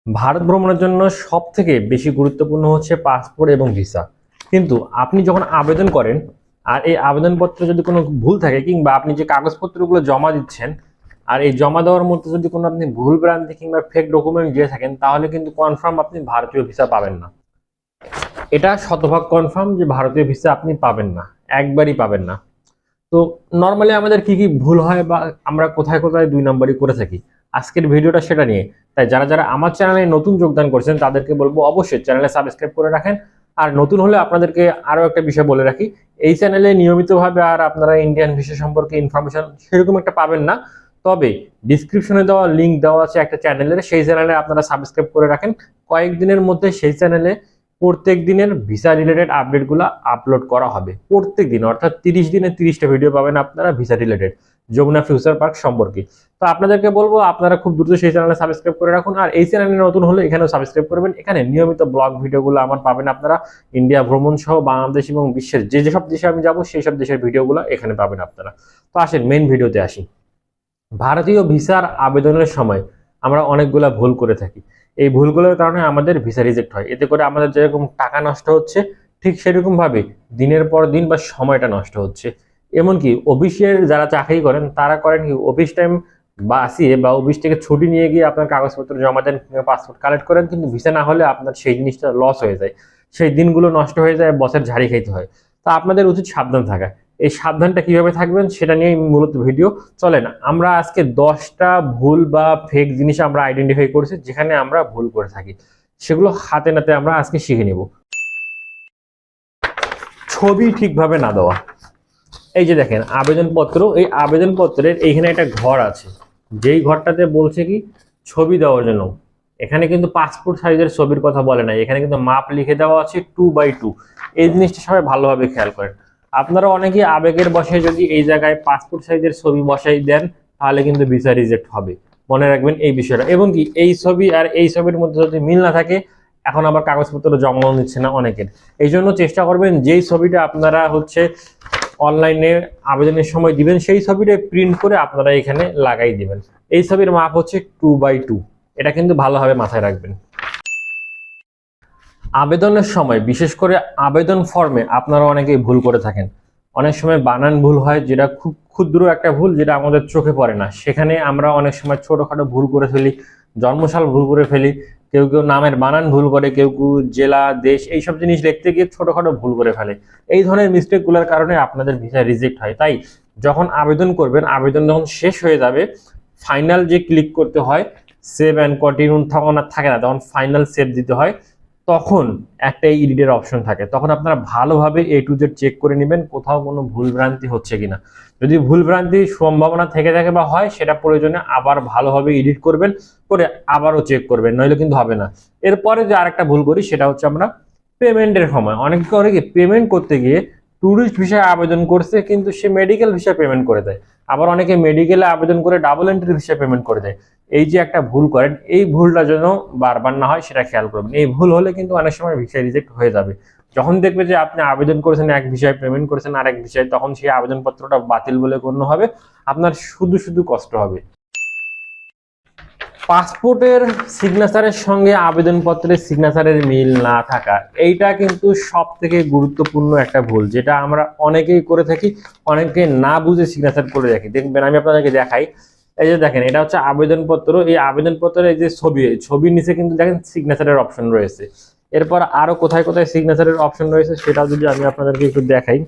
ভারত ভ্রমণের জন্য সবথেকে বেশি গুরুত্বপূর্ণ হচ্ছে পাসপোর্ট এবং ভিসা। কিন্তু আপনি যখন আবেদন করেন আর এই আবেদনপত্রে যদি কোনো ভুল থাকে কিংবা আপনি যে কাগজপত্রগুলো জমা দিচ্ছেন আর এই জমা দেওয়ার মধ্যে যদি কোনো আপনি ভুল ভ্রান্তি কিংবা ফেক ডকুমেন্ট দিয়ে থাকেন, তাহলে কিন্তু কনফার্ম আপনি ভারতীয় ভিসা পাবেন না। এটা শতভাগ কনফার্ম যে ভারতীয় ভিসা আপনি পাবেন না, একবারই পাবেন না। তো নর্মালি আমাদের কি কি ভুল হয় বা আমরা কোথায় কোথায় 2 নম্বরই করে থাকি, আজকের ভিডিওটা সেটা নিয়ে। তাই যারা যারা আমার চ্যানেলে নতুন যোগদান করছেন তাদেরকে বলবো অবশ্যই চ্যানেলে সাবস্ক্রাইব করে রাখেন। আর নতুন হলে আপনাদেরকে আরো একটা বিষয় বলে রাখি, এই চ্যানেলে নিয়মিতভাবে আর আপনারা ইন্ডিয়ান ভিসা সম্পর্কে ইনফরমেশন সেরকম একটা পাবেন না। তবে ডিসক্রিপশনে দেওয়া লিঙ্ক দেওয়া আছে একটা চ্যানেলের, সেই চ্যানেলে আপনারা সাবস্ক্রাইব করে রাখেন। কয়েকদিনের মধ্যে সেই চ্যানেলে প্রত্যেক দিনের ভিসা রিলেটেড আপডেটগুলো আপলোড করা হবে। প্রত্যেক দিন অর্থাৎ 30 দিনে 30টা ভিডিও পাবেন আপনারা visa related, Jamuna future park সম্পর্কে। তো আপনাদেরকে বলবো আপনারা খুব দ্রুত সেই চ্যানেলে সাবস্ক্রাইব করে রাখুন। আর এই চ্যানেলে নতুন হলে এখানেও সাবস্ক্রাইব করবেন। এখানে নিয়মিত ব্লগ ভিডিওগুলো আমার পাবেন আপনারা। ইন্ডিয়া ভ্রমণ সহ বাংলাদেশ এবং বিশ্বের যে যেসব দেশে আমি যাবো সেই সব দেশের ভিডিওগুলো এখানে পাবেন আপনারা। তো আসেন মেইন ভিডিওতে আসি। ভারতীয় ভিসার আবেদনের সময় আমরা অনেকগুলা ভুল করে থাকি। এই ভুলগুলোর কারণে আমাদের ভিসা রিজেক্ট হয়। এতে করে আমাদের যেরকম টাকা নষ্ট হচ্ছে, ঠিক সেরকম ভাবে দিনের পর দিন বা সময়টা নষ্ট হচ্ছে। এমনকি অফিসের যারা চাকরি করেন তারা করেন কি, অফিস টাইম বাসিয়ে বা অফিস থেকে ছুটি নিয়ে গিয়ে আপনার কাগজপত্র জমা দেন কিংবা পাসপোর্ট কালেক্ট করেন, কিন্তু ভিসা না হলে আপনার সেই জিনিসটা লস হয়ে যায়, সেই দিনগুলো নষ্ট হয়ে যায়, বসের ঝাড়ি খাইতে হয়। তো আপনাদের উচিত সাবধান থাকা। এই সাবধানটা কিভাবে থাকবেন সেটা নিয়ে মূলত ভিডিও। চলেন আমরা আজকে 10টা ভুল বা ফেক জিনিস আমরা আইডেন্টিফাই করেছি যেখানে আমরা ভুল করে থাকি, সেগুলো হাতে নাতে আমরা আজকে শিখে নিব। ছবি ঠিকভাবে না দেওয়া। এই যে দেখেন আবেদনপত্র, এই আবেদনপত্রের এইখানে একটা ঘর আছে, যেই ঘরটাতে বলছে কি ছবি দেওয়ার জন্য। এখানে কিন্তু পাসপোর্ট সাইজের ছবির কথা বলে নাই, এখানে কিন্তু মাপ লিখে দেওয়া আছে 2x2। এই জিনিসটা সবাই ভালোভাবে খেয়াল করেন। আপনারা অনেকেই আবেগের বশে যদি এই জায়গায় পাসপোর্ট সাইজের ছবি বসাই দেন, তাহলে কিন্তু ভিসা রিজেক্ট হবে। মনে রাখবেন এই বিষয়টা। এবং কি এই ছবি আর এই ছবির মধ্যে যদি মিল না থাকে, এখন আবার কাগজপত্র জমাও নিচ্ছে না অনেকের। এই জন্য চেষ্টা করবেন যেই ছবিটা আপনারা অনলাইনে আবেদনের সময় দিবেন, সেই ছবিটা প্রিন্ট করে আপনারা এখানে লাগাই দিবেন। এই ছবির মাপ হচ্ছে 2x2। এটা কিন্তু ভালোভাবে মাথায় রাখবেন। আবেদনের সময় বিশেষ করে আবেদন ফর্মে আপনারা অনেকেই ভুল করে থাকেন। অনেক সময় বানান ভুল হয়, যেটা খুব ক্ষুদ্র একটা ভুল, যেটা আমাদের চোখে পড়ে না। সেখানে আমরা অনেক সময় ছোটখাটো ভুল করে ফেলি, জন্মসাল ভুল করে ফেলি, কেউ কেউ নামের বানান ভুল করে, কেউ কেউ জেলা দেশ এইসব জিনিস লিখতে গিয়ে ছোটখাটো ভুল করে ফেলে। এই ধরনের মিস্টেকগুলোর কারণে আপনাদের ভিসা রিজেক্ট হয়। তাই যখন আবেদন করবেন, আবেদন যখন শেষ হয়ে যাবে, ফাইনাল যে ক্লিক করতে হয়, সেভ অ্যান্ড কন্টিনিউ তখন আর থাকে না, তখন ফাইনাল সেভ দিতে হয়। তখন একটা এডিটের অপশন থাকে, তখন আপনারা ভালোভাবে A to Z চেক করে নেবেন কোথাও কোনো ভুল ভ্রান্তি হচ্ছে কিনা। যদি ভুল ভ্রান্তির সম্ভাবনা থেকে থাকে বা হয়, সেটা প্রয়োজনে আবার ভালোভাবে এডিট করবেন, করে আবারও চেক করবেন, নইলে কিন্তু হবে না। এরপরে যে আরেকটা ভুল করি সেটা হচ্ছে আমরা পেমেন্টের সময় অনেকে করে কি, পেমেন্ট করতে গিয়ে ট্যুরিস্ট ভিসায় আবেদন করছে কিন্তু সে মেডিকেল ভিসায় পেমেন্ট করে দেয়। আবার অনেকে মেডিকেলে আবেদন করে ডাবল এন্ট্রি ভিসায় পেমেন্ট করে দেয়। এই যে একটা ভুল করেন, এই ভুলটা যেন বারবার না হয় সেটা খেয়াল করবেন। এই ভুল হলে কিন্তু অনেক সময় ভিসা রিজেক্ট হয়ে যাবে। যখন দেখবে যে আপনি আবেদন করেছেন এক বিষয়ে, পেমেন্ট করেছেন আরেক বিষয়ে, তখন সেই আবেদনপত্রটা বাতিল বলে গণ্য হবে, আপনার শুধু শুধু কষ্ট হবে। পাসপোর্টের সিগনেচারের সঙ্গে আবেদনপত্রের সিগনেচারের মিল না থাকা, এইটা কিন্তু সব থেকে গুরুত্বপূর্ণ একটা ভুল, যেটা আমরা অনেকেই করে থাকি, অনেকে না বুঝে সিগনেচার করে রাখি। দেখবেন আমি আপনাদেরকে দেখাই। এই যে দেখেন এটা হচ্ছে আবেদনপত্র, এই আবেদনপত্রের এই যে ছবির নিচে কিন্তু দেখেন সিগনেচারের অপশন রয়েছে। এরপর আরো কোথায় কোথায় সিগনেচারের অপশন রয়েছে সেটা যদি আমি আপনাদেরকে একটু দেখাই।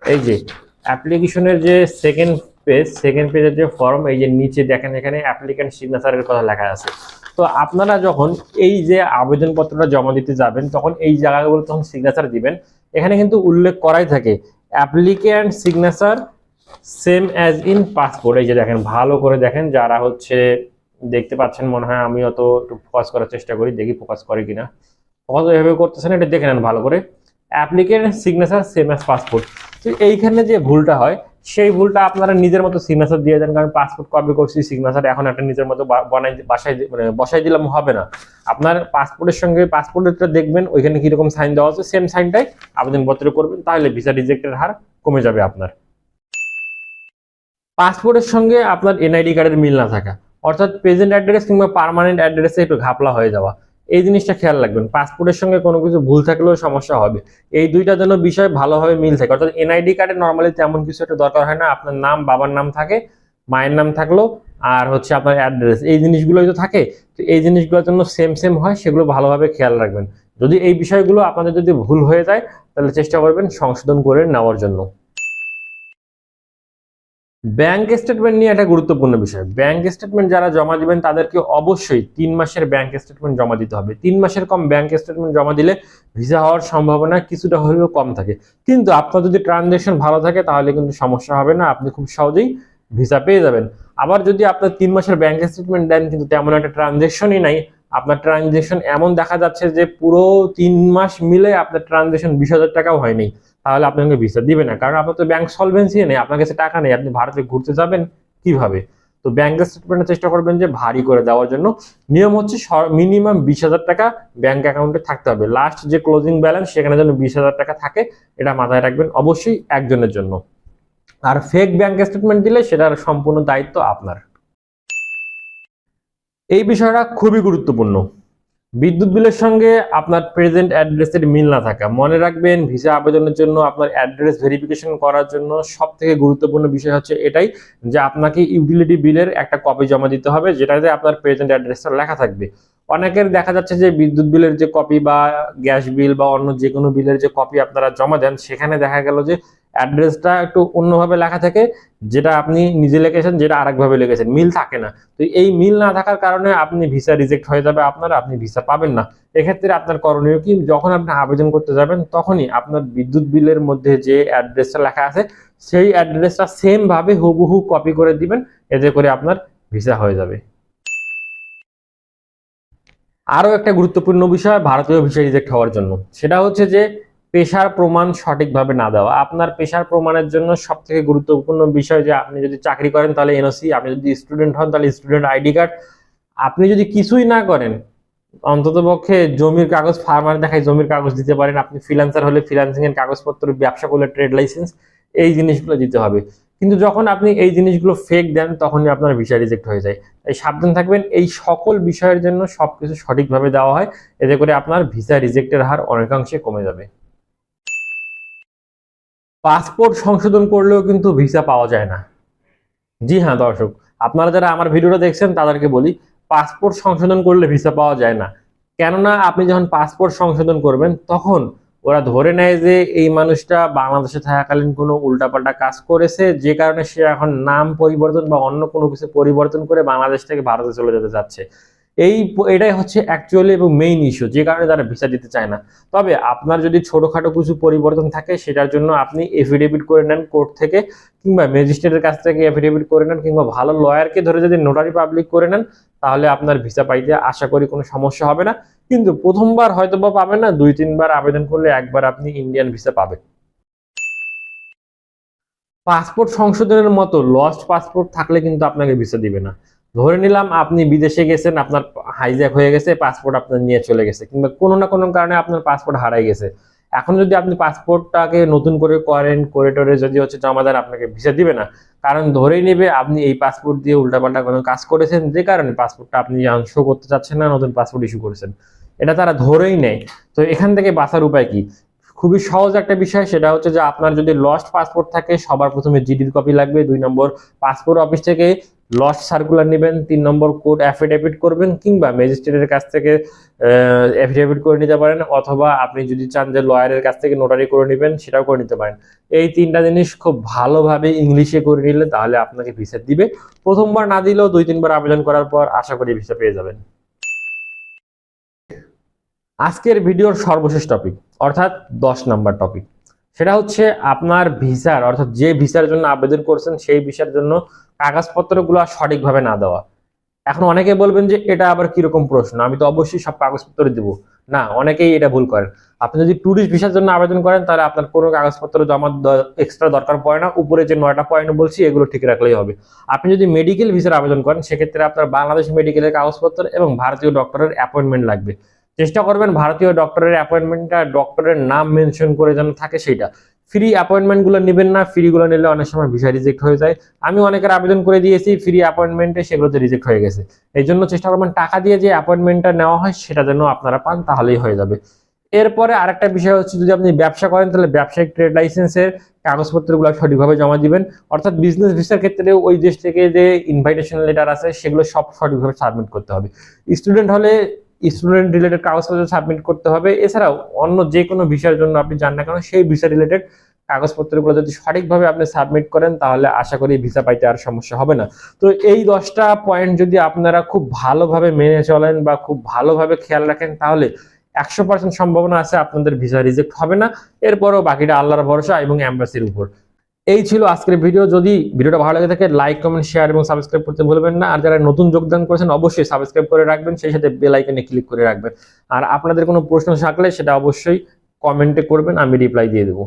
এই যে অ্যাপ্লিকেশনের যে সেকেন্ড পেজের যে ফর্ম, এই যে নিচে দেখেন এখানে অ্যাপ্লিক্যান্ট সিগনেচারের কথা লেখা আছে। তো আপনারা যখন এই যে আবেদনপত্রটা জমা দিতে যাবেন, তখন এই জায়গাগুলো তখন সিগনেচার দিবেন। এখানে কিন্তু উল্লেখ করাই থাকে applicant signature same as in passport. এই যে দেখেন ভালো করে দেখেন, যারা দেখতে পাচ্ছেন মনে হয়, আমি অত একটু ফোকাস করার চেষ্টা করি, দেখি ফোকাস করে কিনা। ফোকাস এভাবে করতেছেন, এটা দেখে নেন ভালো করে, applicant signature same as passport. তো এইখানে যে ভুলটা হয়, সেই ভুলটা আপনারা নিজের মতো সিগনেচার দিয়ে দেন। কারণ পাসপোর্ট কপি করছি, সিগনেচার এখন একটা নিজের মতো বসাই দিলাম হবে না। আপনার পাসপোর্টের সঙ্গে পাসপোর্টটা দেখবেন ওইখানে কিরকম সাইন দেওয়া আছে, সেম সাইনটাই আবেদনপত্রে করবেন, তাহলে ভিসা রিজেক্টের হার কমে যাবে আপনার। পাসপোর্টের সঙ্গে আপনার এনআইডি কার্ডের মিল না থাকা, অর্থাৎ প্রেজেন্ট অ্যাড্রেস কিংবা পার্মানেন্ট অ্যাড্রেসে একটু ঘাপলা হয়ে যাওয়া, এই জিনিসটা খেয়াল রাখবেন। পাসপোর্টের সঙ্গে কোনো কিছু ভুল থাকলেও সমস্যা হবে। এই দুইটা যেন বিষয় ভালোভাবে মিল থাকে। অর্থাৎ এনআইডি কার্ডে নর্মালি তেমন কিছু একটা দরকার হয় না, আপনার নাম, বাবার নাম থাকে, মায়ের নাম থাকলো, আর হচ্ছে আপনার অ্যাড্রেস, এই জিনিসগুলোই তো থাকে। তো এই জিনিসগুলোর জন্য সেম সেম হয়, সেগুলো ভালোভাবে খেয়াল রাখবেন। যদি এই বিষয়গুলো আপনাদের যদি ভুল হয়ে যায় তাহলে চেষ্টা করবেন সংশোধন করে নেওয়ার জন্য। ব্যাংক স্টেটমেন্ট নিয়ে একটা গুরুত্বপূর্ণ বিষয়। ব্যাংক স্টেটমেন্ট যারা জমা দিবেন তাদেরকে অবশ্যই 3 মাসের ব্যাংক স্টেটমেন্ট জমা দিতে হবে। 3 মাসের কম ব্যাংক স্টেটমেন্ট জমা দিলে ভিসা হওয়ার সম্ভাবনা কিছুটা হলেও কম থাকে। কিন্তু আপনার যদি ট্রানজ্যাকশন ভালো থাকে তাহলে কিন্তু সমস্যা হবে না, আপনি খুব সহজেই ভিসা পেয়ে যাবেন। আবার যদি আপনার 3 মাসের ব্যাংক স্টেটমেন্ট দেন কিন্তু তেমন একটা ট্রানজ্যাকশনই নাই, আপনার ট্রানজ্যাকশন এমন দেখা যাচ্ছে যে পুরো 3 মাস মিলে আপনার ট্রানজ্যাকশন 20,000 টাকাও হয়নি, তাহলে আপনাকে ভিসা দিবে না। কারণ আপনার তো ব্যাংক সলভেন্সি নেই, আপনার কাছে টাকা নেই, আপনি ভারতে ঘুরতে যাবেন কিভাবে? তো ব্যাংক স্টেটমেন্টের চেষ্টা করবেন যে ভারী করে দেওয়ার জন্য। নিয়ম হচ্ছে মিনিমাম 20,000 টাকা ব্যাংক অ্যাকাউন্টে থাকতে হবে। লাস্ট যে ক্লোজিং ব্যালেন্স সেখানে যেন 20,000 টাকা থাকে, এটা মাথায় রাখবেন অবশ্যই একজনের জন্য। আর ফেক ব্যাংক স্টেটমেন্ট দিলে সেটার সম্পূর্ণ দায়িত্ব আপনার। এই বিষয়টা খুবই গুরুত্বপূর্ণ। বিদ্যুৎ বিলের সঙ্গে আপনার প্রেজেন্ট অ্যাড্রেসের মিল না থাকা। মনে রাখবেন ভিসা আবেদনের জন্য আপনার অ্যাড্রেস ভেরিফিকেশন করার জন্য সব থেকে গুরুত্বপূর্ণ বিষয় হচ্ছে এটাই, যে আপনাকে ইউটিলিটি বিলের একটা কপি জমা দিতে হবে যেটাতে আপনার প্রেজেন্ট অ্যাড্রেসটা লেখা থাকবে। অনেকের দেখা যাচ্ছে যে বিদ্যুৎ বিলের যে কপি বা গ্যাস বিল বা অন্য যে কোনো বিলের যে কপি আপনারা জমা দেন সেখানে দেখা গেল যে অ্যাড্রেসটা একটু অন্যভাবে লেখা থাকে, যেটা আপনি নিজে লিখেছেন যেটা আরেকভাবে লিখেছেন, মিল থাকে না। তো এই মিল না থাকার কারণে আপনি ভিসা রিজেক্ট হয়ে যাবে আপনার, আপনি ভিসা পাবেন না। এক্ষেত্রে আপনার করণীয় কি, যখন আপনি আবেদন করতে যাবেন তখনই আপনার বিদ্যুৎ বিলের মধ্যে যে অ্যাড্রেসটা লেখা আছে সেই অ্যাড্রেসটা সেম ভাবে হুবহু কপি করে দিবেন, এতে করে আপনার ভিসা হয়ে যাবে। আরো একটা গুরুত্বপূর্ণ বিষয় ভারতীয় ভিসা রিজেক্ট হওয়ার জন্য, সেটা হচ্ছে যে পেশার প্রমাণ সঠিকভাবে না দেওয়া। আপনার পেশার প্রমাণের জন্য সব থেকে গুরুত্বপূর্ণ বিষয় যে আপনি যদি চাকরি করেন তাহলে এনওসি, আপনি যদি স্টুডেন্ট হন তাহলে স্টুডেন্ট আইডি কার্ড, আপনি যদি কিছুই না করেন অন্তত পক্ষে জমির কাগজ, ফার্মার দেখায় জমির কাগজ দিতে পারেন, আপনি ফ্রিল্যান্সার হলে ফ্রিল্যান্সিং এর কাগজপত্র, ব্যবসা করলে ট্রেড লাইসেন্স, এই জিনিসগুলো দিতে হবে। কিন্তু যখন আপনি এই জিনিসগুলো ফেক দেন তখনই আপনার ভিসা রিজেক্ট হয়ে যায়। তাই সাবধান থাকবেন, এই সকল বিষয়ের জন্য সবকিছু সঠিকভাবে দেওয়া হয়, এতে করে আপনার ভিসা রিজেক্টের হার অনেকাংশে কমে যাবে। পাসপোর্ট সংশোধন করলেও কিন্তু ভিসা পাওয়া যায় না। জি হ্যাঁ দর্শক, আপনারা যারা আমার ভিডিওটা দেখছেন তাদেরকে বলি, পাসপোর্ট সংশোধন করলে ভিসা পাওয়া যায় না। কেননা আপনি যখন পাসপোর্ট সংশোধন করবেন তখন ওরা ধরে নেয় যে এই মানুষটা বাংলাদেশে থাকাকালীন কোনো উল্টাপাল্টা কাজ করেছে, যে কারণে সে এখন নাম পরিবর্তন বা অন্য কোনো কিছু পরিবর্তন করে বাংলাদেশ থেকে ভারতে চলে যেতে যাচ্ছে। এটাই হচ্ছে অ্যাকচুয়ালি এবং মেইন ইস্যু, যে কারণে তারা ভিসা দিতে চায় না। তবে আপনার যদি ছোটখাটো কিছু পরিবর্তন থাকে সেটার জন্য আপনি এফিডেভিট করে নেন কোর্ট থেকে, কিংবা ম্যাজিস্ট্রেটের কাছ থেকে এফিডেভিট করে নেন, কিংবা ভালো লয়ারকে ধরে যদি নোটারি পাবলিক করে নেন, তাহলে আপনার ভিসা পাইতে আশা করি কোনো সমস্যা হবে না। কিন্তু প্রথমবার হয়তো বা পাবেন না, 2-3 বার আবেদন করলে একবার আপনি ইন্ডিয়ান ভিসা পাবেন। পাসপোর্ট সংশোধনের মতো লস্ট পাসপোর্ট থাকলে কিন্তু আপনাকে ভিসা দিবে না। ধরে নিলাম আপনি বিদেশে গেছেন, আপনার হাইজ্যাক হয়ে গেছে, পাসপোর্ট আপনার নিয়ে চলে গেছে, কিংবা কোনো না কোনো কারণে আপনার পাসপোর্ট হারাই গেছে। এখন যদি আপনি পাসপোর্টটাকে নতুন করে করেন, করে টোরে যদি হচ্ছে জমা দেন, আপনাকে ভিসা দিবে না। কারণ ধরেই নেবে আপনি এই পাসপোর্ট দিয়ে উল্টাপাল্টা কোনো কাজ করেছেন, যে কারণে পাসপোর্টটা আপনি শো করতে চাচ্ছেন না, নতুন পাসপোর্ট ইস্যু করেছেন, এটা তারা ধরেই নেয়। তো এখান থেকে বাঁচার উপায় কি? খুবই সহজ একটা বিষয়, সেটা হচ্ছে যে আপনার যদি লস্ট পাসপোর্ট থাকে সবার প্রথমে জিডির কপি লাগবে, 2 নম্বর পাসপোর্ট অফিস থেকে লস্ট সার্কুলার নেবেন, 3 নম্বর কোর্ট অ্যাফিডেভিট করবেন, কিংবা ম্যাজিস্ট্রেটের কাছ থেকে অ্যাফিডেভিট করে নিতে পারেন, অথবা আপনি যদি চান যে লয়ারের কাছ থেকে নোটারি করে নেবেন সেটাও করে নিতে পারেন। এই 3টা জিনিস খুব ভালোভাবে ইংলিশে করে নিলে তাহলে আপনাকে ভিসা দিবে। প্রথমবার না দিলেও 2-3 বার আবেদন করার পর আশা করি ভিসা পেয়ে যাবেন। আজকের ভিডিওর সর্বশেষ টপিক অর্থাৎ 10 নম্বর টপিক, সেটা হচ্ছে আপনার ভিসার, অর্থাৎ যে ভিসার জন্য আবেদন করছেন সেই ভিসার জন্য কাগজপত্রগুলো সঠিকভাবে না দেওয়া। এখন অনেকে বলবেন যে এটা আবার কিরকম প্রশ্ন, আমি তো অবশ্যই সব কাগজপত্র দিব। না, অনেকেই এটা ভুল করেন। আপনি যদি ট্যুরিস্ট ভিসার জন্য আবেদন করেন তাহলে আপনার কোনো কাগজপত্র জমা এক্সট্রা দরকার পড়ে না, উপরে যে 9টা পয়েন্ট বলছি এগুলো ঠিক রাখলেই হবে। আপনি যদি মেডিকেল ভিসার আবেদন করেন সেক্ষেত্রে আপনার বাংলাদেশ মেডিকেলের কাগজপত্র এবং ভারতীয় ডক্টরের অ্যাপয়েন্টমেন্ট লাগবে। চেষ্টা করবেন ভারতীয় ডক্টরের অ্যাপয়েন্টমেন্টটা ডক্টরের নাম মেনশন করে যেন থাকে সেইটা। ফ্রি অ্যাপয়েন্টমেন্টগুলো নেবেন না, ফ্রিগুলো নিলে অনেক সময় ভিসা রিজেক্ট হয়ে যায়। আমি অনেকের আবেদন করে দিয়েছি ফ্রি অ্যাপয়েন্টমেন্টে, সেগুলোতে রিজেক্ট হয়ে গেছে। এই জন্য চেষ্টা করবেন টাকা দিয়ে যে অ্যাপয়েন্টমেন্টটা নেওয়া হয় সেটা যেন আপনারা পান, তাহলেই হয়ে যাবে। এরপরে আরেকটা বিষয় হচ্ছে, যদি আপনি ব্যবসা করেন তাহলে ব্যবসায়িক ট্রেড লাইসেন্সের কাগজপত্রগুলো সঠিকভাবে জমা দিবেন। অর্থাৎ বিজনেস ভিসার ক্ষেত্রে ওই দেশ থেকে যে ইনভাইটেশন লেটার আছে সেগুলো সব সঠিকভাবে সাবমিট করতে হবে। স্টুডেন্ট হলে স্টুডেন্ট রিলেটেড কাগজপত্র সাবমিট করতে হবে। এছাড়াও অন্য যে কোনো ভিসার জন্য আপনি যান না কেন, সেই ভিসা রিলেটেড কাগজপত্রগুলো যদি সঠিকভাবে আপনি সাবমিট করেন তাহলে আশা করি ভিসা পাইতে আর সমস্যা হবে না। তো এই 10টা পয়েন্ট যদি আপনারা খুব ভালোভাবে মেনে চলেন বা খুব ভালোভাবে খেয়াল রাখেন, তাহলে 100% সম্ভাবনা আছে আপনাদের ভিসা রিজেক্ট হবে না। এরপরও বাকিটা আল্লাহর ভরসা এবং এম্বাসির উপর। এই ছিল আজকের ভিডিও। যদি ভিডিওটা ভালো লাগে থাকে লাইক, কমেন্ট, শেয়ার এবং সাবস্ক্রাইব করতে ভুলবেন না। আর যারা নতুন যোগদান করেছেন অবশ্যই সাবস্ক্রাইব করে রাখবেন, সেই সাথে বেল আইকনে ক্লিক করে রাখবেন। আর আপনাদের কোনো প্রশ্ন থাকলে সেটা অবশ্যই কমেন্টে করবেন, আমি রিপ্লাই দিয়ে দেবো।